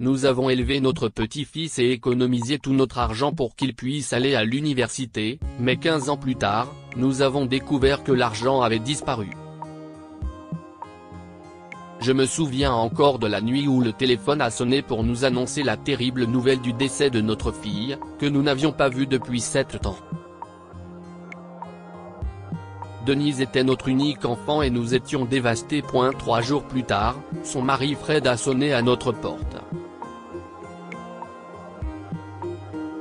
nous avons élevé notre petit-fils et économisé tout notre argent pour qu'il puisse aller à l'université, mais 15 ans plus tard, nous avons découvert que l'argent avait disparu. Je me souviens encore de la nuit où le téléphone a sonné pour nous annoncer la terrible nouvelle du décès de notre fille, que nous n'avions pas vue depuis 7 ans. Denise était notre unique enfant et nous étions dévastés. 3 jours plus tard, son mari Fred a sonné à notre porte.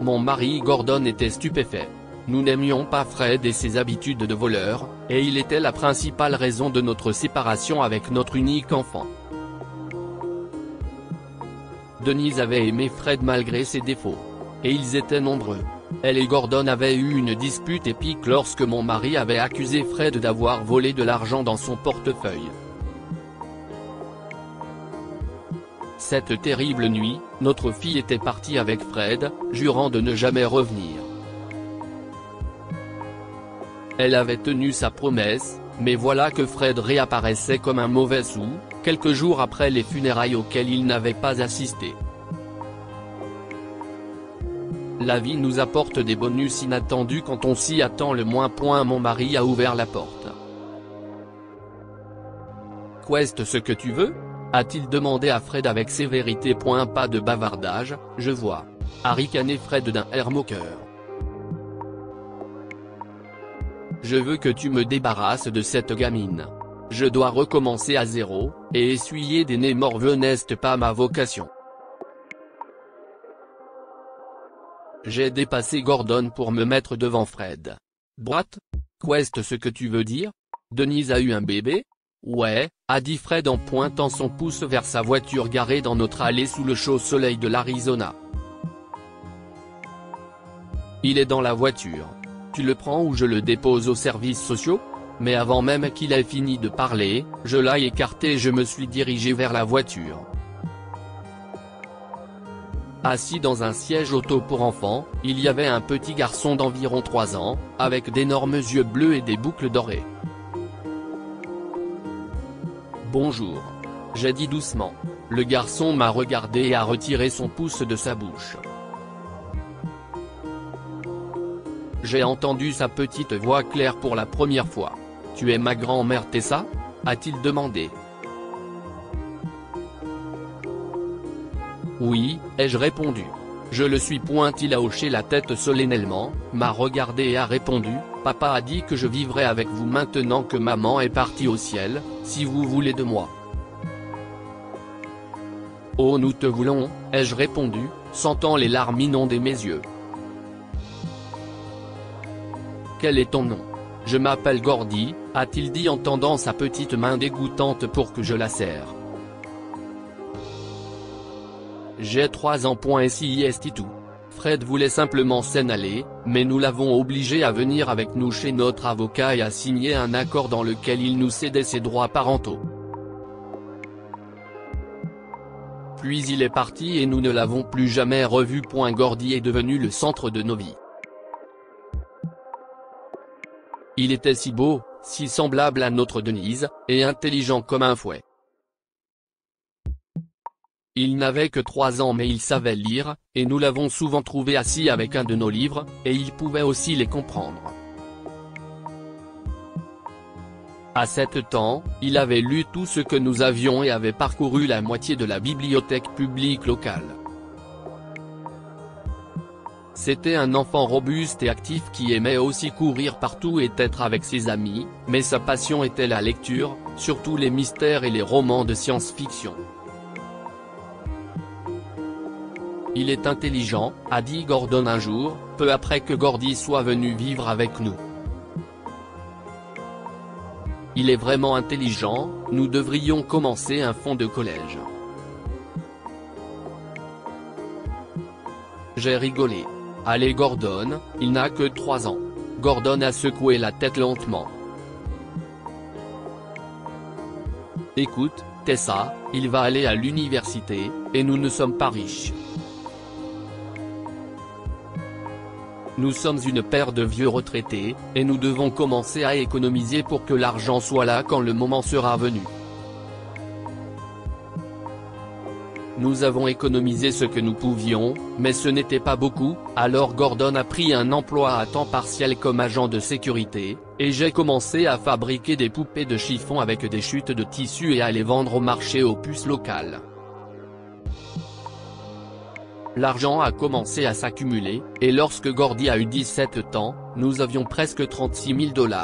Mon mari Gordon était stupéfait. Nous n'aimions pas Fred et ses habitudes de voleur, et il était la principale raison de notre séparation avec notre unique enfant. Denise avait aimé Fred malgré ses défauts. Et ils étaient nombreux. Elle et Gordon avaient eu une dispute épique lorsque mon mari avait accusé Fred d'avoir volé de l'argent dans son portefeuille. Cette terrible nuit, notre fille était partie avec Fred, jurant de ne jamais revenir. Elle avait tenu sa promesse, mais voilà que Fred réapparaissait comme un mauvais sou, quelques jours après les funérailles auxquelles il n'avait pas assisté. La vie nous apporte des bonus inattendus quand on s'y attend le moins. Mon mari a ouvert la porte. « Qu'est-ce que tu veux ?» a-t-il demandé à Fred avec sévérité. Pas de bavardage, je vois. A ricané Fred d'un air moqueur. Je veux que tu me débarrasses de cette gamine. Je dois recommencer à zéro, et essuyer des nez morveux n'est pas ma vocation. J'ai dépassé Gordon pour me mettre devant Fred. Boîte ? Qu'est-ce que tu veux dire ? Denise a eu un bébé ? Ouais, a dit Fred en pointant son pouce vers sa voiture garée dans notre allée sous le chaud soleil de l'Arizona. Il est dans la voiture. Tu le prends ou je le dépose aux services sociaux ? Mais avant même qu'il ait fini de parler, je l'ai écarté et je me suis dirigé vers la voiture. Assis dans un siège auto pour enfants, il y avait un petit garçon d'environ 3 ans, avec d'énormes yeux bleus et des boucles dorées. Bonjour. J'ai dit doucement. Le garçon m'a regardé et a retiré son pouce de sa bouche. J'ai entendu sa petite voix claire pour la première fois. Tu es ma grand-mère Tessa ? A-t-il demandé. Oui, ai-je répondu. Je le suis. Il a hoché la tête solennellement, m'a regardé et a répondu, papa a dit que je vivrai avec vous maintenant que maman est partie au ciel, si vous voulez de moi. Oh nous te voulons, ai-je répondu, sentant les larmes inonder mes yeux. Quel est ton nom ? Je m'appelle Gordy, a-t-il dit en tendant sa petite main dégoûtante pour que je la serre. J'ai 3 ans. Et si est tout. Fred voulait simplement s'en aller, mais nous l'avons obligé à venir avec nous chez notre avocat et à signer un accord dans lequel il nous cédait ses droits parentaux. Puis il est parti et nous ne l'avons plus jamais revu. Gordy est devenu le centre de nos vies. Il était si beau, si semblable à notre Denise, et intelligent comme un fouet. Il n'avait que 3 ans mais il savait lire, et nous l'avons souvent trouvé assis avec un de nos livres, et il pouvait aussi les comprendre. À 7 ans, il avait lu tout ce que nous avions et avait parcouru la moitié de la bibliothèque publique locale. C'était un enfant robuste et actif qui aimait aussi courir partout et être avec ses amis, mais sa passion était la lecture, surtout les mystères et les romans de science-fiction. Il est intelligent, a dit Gordon un jour, peu après que Gordy soit venu vivre avec nous. Il est vraiment intelligent, nous devrions commencer un fonds de collège. J'ai rigolé. Allez Gordon, il n'a que 3 ans. Gordon a secoué la tête lentement. Écoute, Tessa, il va aller à l'université, et nous ne sommes pas riches. Nous sommes une paire de vieux retraités, et nous devons commencer à économiser pour que l'argent soit là quand le moment sera venu. Nous avons économisé ce que nous pouvions, mais ce n'était pas beaucoup, alors Gordon a pris un emploi à temps partiel comme agent de sécurité, et j'ai commencé à fabriquer des poupées de chiffon avec des chutes de tissu et à les vendre au marché aux puces locales. L'argent a commencé à s'accumuler, et lorsque Gordy a eu 17 ans, nous avions presque 36 000 $.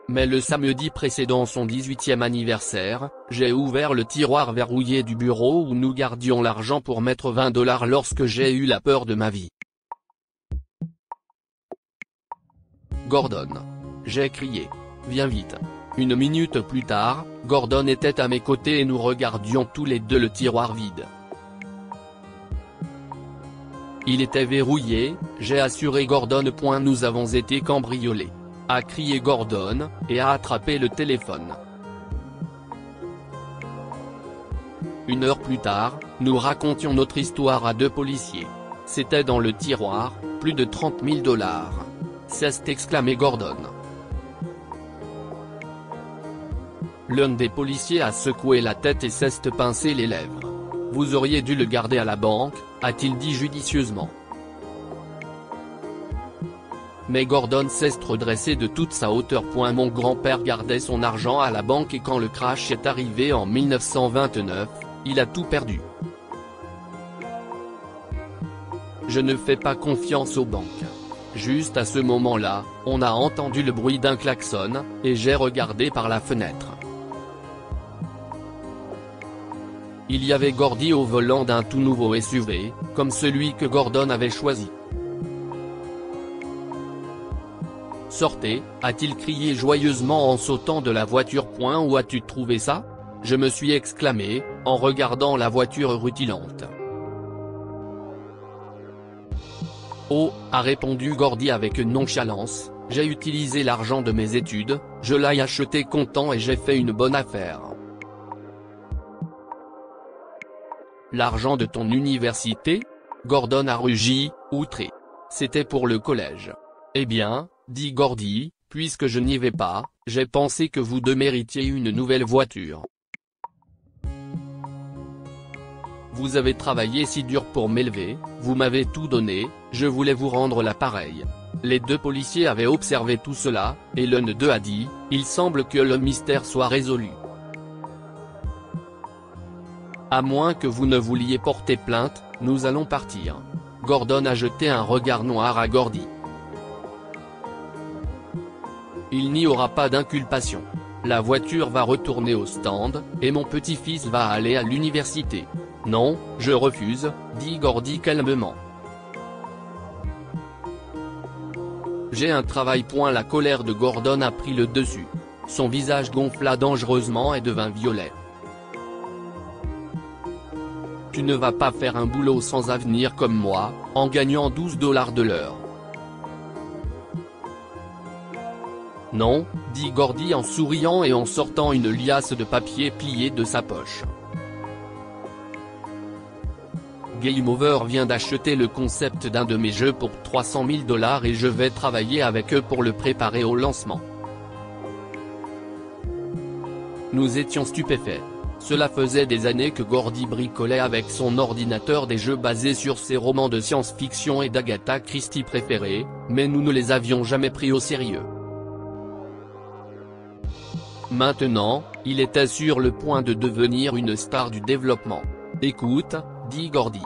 Mais le samedi précédant son 18e anniversaire, j'ai ouvert le tiroir verrouillé du bureau où nous gardions l'argent pour mettre 20 $ lorsque j'ai eu la peur de ma vie. Gordon. J'ai crié. Viens vite. Une minute plus tard, Gordon était à mes côtés et nous regardions tous les deux le tiroir vide. Il était verrouillé, j'ai assuré Gordon. Nous avons été cambriolés. A crié Gordon, et a attrapé le téléphone. Une heure plus tard, nous racontions notre histoire à 2 policiers. C'était dans le tiroir, plus de 30 000 $. S'est exclamé Gordon. L'un des policiers a secoué la tête et s'est pincé les lèvres. Vous auriez dû le garder à la banque, a-t-il dit judicieusement. Mais Gordon s'est redressé de toute sa hauteur. Mon grand-père gardait son argent à la banque et quand le crash est arrivé en 1929, il a tout perdu. Je ne fais pas confiance aux banques. Juste à ce moment-là, on a entendu le bruit d'un klaxon, et j'ai regardé par la fenêtre. Il y avait Gordy au volant d'un tout nouveau SUV, comme celui que Gordon avait choisi. Sortez, a-t-il crié joyeusement en sautant de la voiture. Où as-tu trouvé ça ? Je me suis exclamé, en regardant la voiture rutilante. Oh, a répondu Gordy avec nonchalance, j'ai utilisé l'argent de mes études, je l'ai acheté content et j'ai fait une bonne affaire. L'argent de ton université ? Gordon a rugi, outré. C'était pour le collège. Eh bien, dit Gordy, puisque je n'y vais pas, j'ai pensé que vous deux méritiez une nouvelle voiture. Vous avez travaillé si dur pour m'élever, vous m'avez tout donné, je voulais vous rendre l'appareil. Les 2 policiers avaient observé tout cela, et l'un d'eux a dit, il semble que le mystère soit résolu. À moins que vous ne vouliez porter plainte, nous allons partir. Gordon a jeté un regard noir à Gordy. Il n'y aura pas d'inculpation. La voiture va retourner au stand, et mon petit-fils va aller à l'université. Non, je refuse, dit Gordy calmement. J'ai un travail. La colère de Gordon a pris le dessus. Son visage gonfla dangereusement et devint violet. Tu ne vas pas faire un boulot sans avenir comme moi, en gagnant 12 $ de l'heure. Non, dit Gordy en souriant et en sortant une liasse de papier plié de sa poche. Game Over vient d'acheter le concept d'un de mes jeux pour 300 000 $ et je vais travailler avec eux pour le préparer au lancement. Nous étions stupéfaits. Cela faisait des années que Gordy bricolait avec son ordinateur des jeux basés sur ses romans de science-fiction et d'Agatha Christie préférés, mais nous ne les avions jamais pris au sérieux. Maintenant, il était sur le point de devenir une star du développement. Écoute, dit Gordy.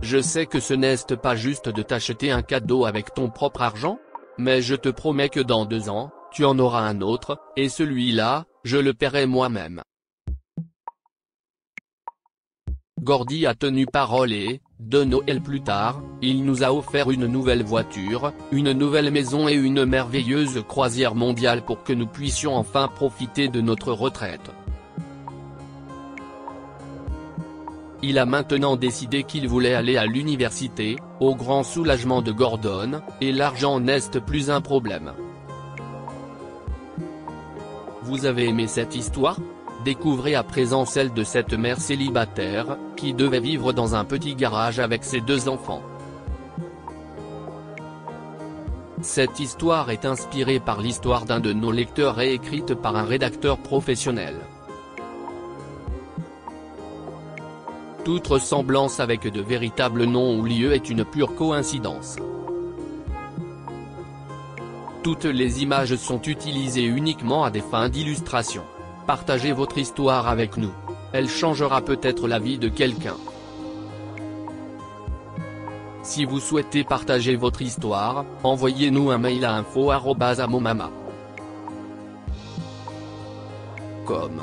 Je sais que ce n'est pas juste de t'acheter un cadeau avec ton propre argent, mais je te promets que dans 2 ans, tu en auras un autre, et celui-là, je le paierai moi-même. Gordy a tenu parole et, 2 Noëls plus tard, il nous a offert une nouvelle voiture, une nouvelle maison et une merveilleuse croisière mondiale pour que nous puissions enfin profiter de notre retraite. Il a maintenant décidé qu'il voulait aller à l'université, au grand soulagement de Gordon, et l'argent n'est plus un problème. Vous avez aimé cette histoire ? Découvrez à présent celle de cette mère célibataire, qui devait vivre dans un petit garage avec ses 2 enfants. Cette histoire est inspirée par l'histoire d'un de nos lecteurs et écrite par un rédacteur professionnel. Toute ressemblance avec de véritables noms ou lieux est une pure coïncidence. Toutes les images sont utilisées uniquement à des fins d'illustration. Partagez votre histoire avec nous. Elle changera peut-être la vie de quelqu'un. Si vous souhaitez partager votre histoire, envoyez-nous un mail à info@amomama.com.